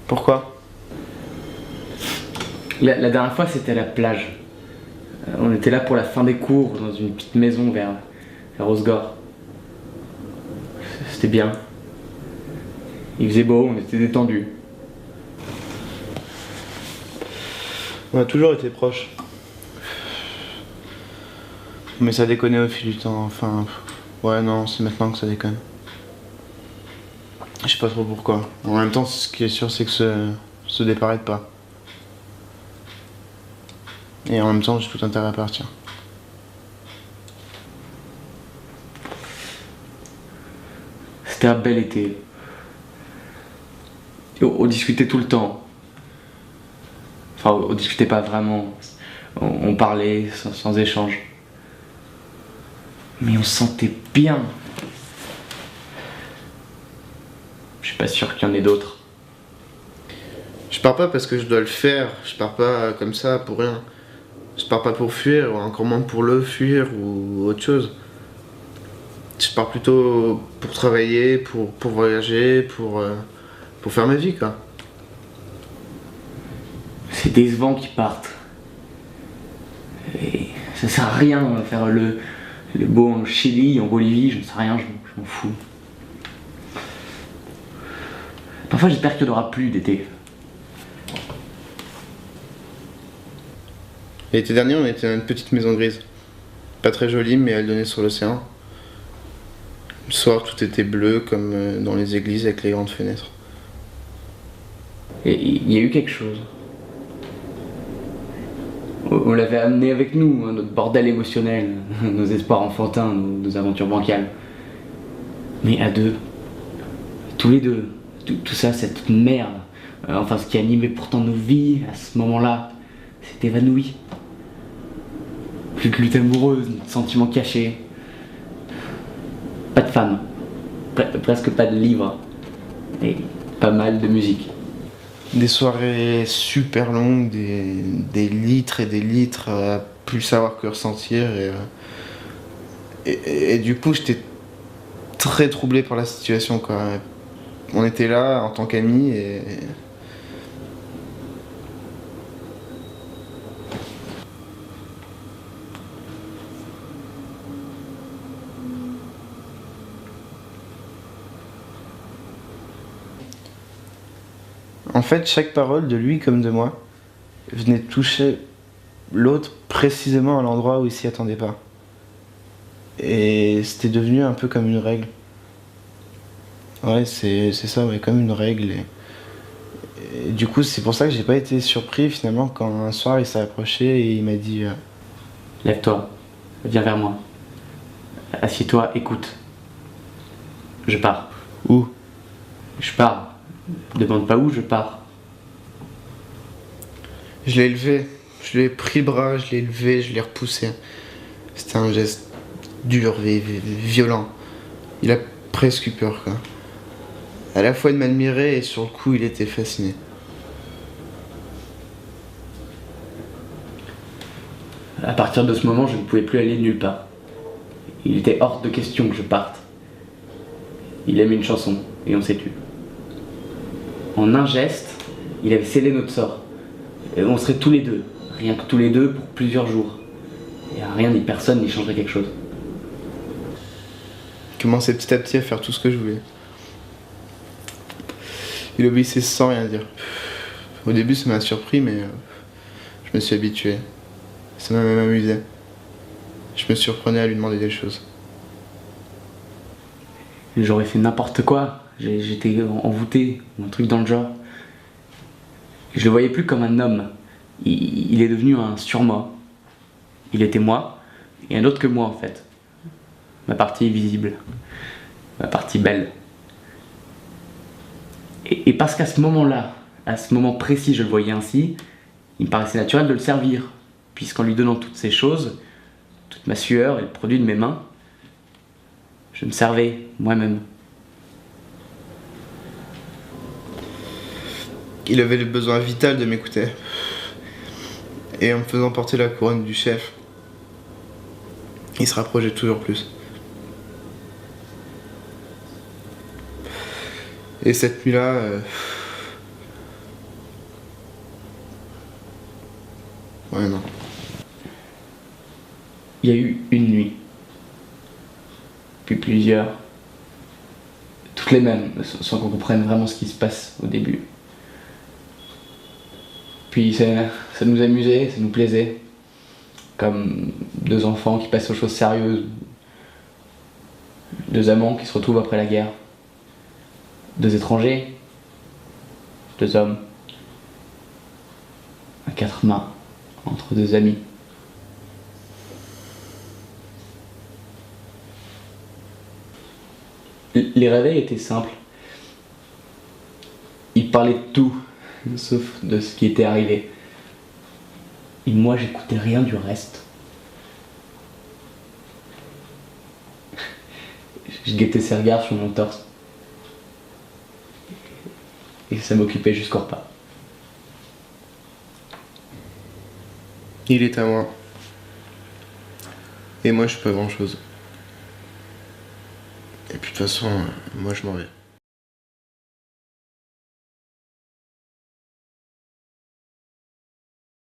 Pourquoi? La dernière fois, c'était à la plage. On était là pour la fin des cours, dans une petite maison vers Osgore. C'était bien. Il faisait beau, on était détendus. On a toujours été proches. Mais ça déconnait au fil du temps, enfin... Ouais, non, c'est maintenant que ça déconne. Je sais pas trop pourquoi. En même temps, ce qui est sûr, c'est que ce départ aide pas. Et en même temps, j'ai tout intérêt à partir. C'était un bel été. On discutait tout le temps. Enfin, on discutait pas vraiment. On parlait sans échange. Mais on se sentait bien. Je suis pas sûr qu'il y en ait d'autres. Je pars pas parce que je dois le faire, je pars pas comme ça pour rien. Je pars pas pour fuir, ou encore moins pour le fuir ou autre chose. Je pars plutôt pour travailler, pour voyager, pour faire ma vie, quoi. C'est décevant qu'ils partent. Et ça sert à rien de faire le beau en Chili, en Bolivie, je ne sais rien, je m'en fous. Parfois j'espère qu'il n'y en aura plus d'été. L'été dernier, on était dans une petite maison grise. Pas très jolie, mais elle donnait sur l'océan. Le soir, tout était bleu, comme dans les églises avec les grandes fenêtres. Et il y a eu quelque chose. On l'avait amené avec nous, hein, notre bordel émotionnel, nos espoirs enfantins, nos aventures bancales. Mais à deux, tous les deux, tout ça, cette merde, enfin ce qui animait pourtant nos vies à ce moment-là, s'est évanoui. Plus de lutte amoureuse, de sentiments cachés. Pas de femmes, presque pas de livres, et pas mal de musique. Des soirées super longues, des litres et des litres à plus savoir que ressentir. Et du coup, j'étais très troublé par la situation, quoi. On était là en tant qu'amis et... En fait, chaque parole de lui comme de moi venait toucher l'autre précisément à l'endroit où il s'y attendait pas. Et c'était devenu un peu comme une règle. Ouais, c'est ça, ouais, comme une règle. Et du coup, c'est pour ça que j'ai pas été surpris finalement quand un soir il s'est approché et il m'a dit Lève-toi, viens vers moi. Assieds-toi, écoute. Je pars. Où? Je pars. Demande pas où je pars. Je l'ai élevé, je l'ai pris le bras, je l'ai élevé, je l'ai repoussé. C'était un geste dur, violent. Il a presque eu peur, quoi. À la fois il m'admirait et sur le coup il était fasciné. À partir de ce moment, je ne pouvais plus aller nulle part. Il était hors de question que je parte. Il aimait une chanson et on s'est tu. En un geste, il avait scellé notre sort. Et on serait tous les deux, rien que tous les deux pour plusieurs jours. Et à rien ni personne n'y changerait quelque chose. Il commençait petit à petit à faire tout ce que je voulais. Il obéissait sans rien dire. Au début ça m'a surpris mais je me suis habitué. Ça m'a même amusé. Je me surprenais à lui demander des choses. J'aurais fait n'importe quoi. J'étais envoûté, un truc dans le genre. Je le voyais plus comme un homme. Il est devenu un surmoi. Il était moi, et un autre que moi en fait. Ma partie visible. Ma partie belle. Et parce qu'à ce moment-là, à ce moment précis, je le voyais ainsi, il me paraissait naturel de le servir. Puisqu'en lui donnant toutes ces choses, toute ma sueur et le produit de mes mains, je me servais moi-même. Il avait le besoin vital de m'écouter. Et en me faisant porter la couronne du chef, il se rapprochait toujours plus. Et cette nuit-là, Ouais, non. Il y a eu une nuit, puis plusieurs, toutes les mêmes, sans qu'on comprenne vraiment ce qui se passe au début. Puis ça nous amusait, ça nous plaisait, comme deux enfants qui passent aux choses sérieuses, deux amants qui se retrouvent après la guerre, deux étrangers, deux hommes, à quatre mains, entre deux amis. Les réveils étaient simples. Ils parlaient de tout, sauf de ce qui était arrivé. Et moi, j'écoutais rien du reste. Je guettais ses regards sur mon torse. Et ça m'occupait jusqu'au repas. Il est à moi. Et moi, je suis pas grand chose. Et puis de toute façon, moi je m'en vais.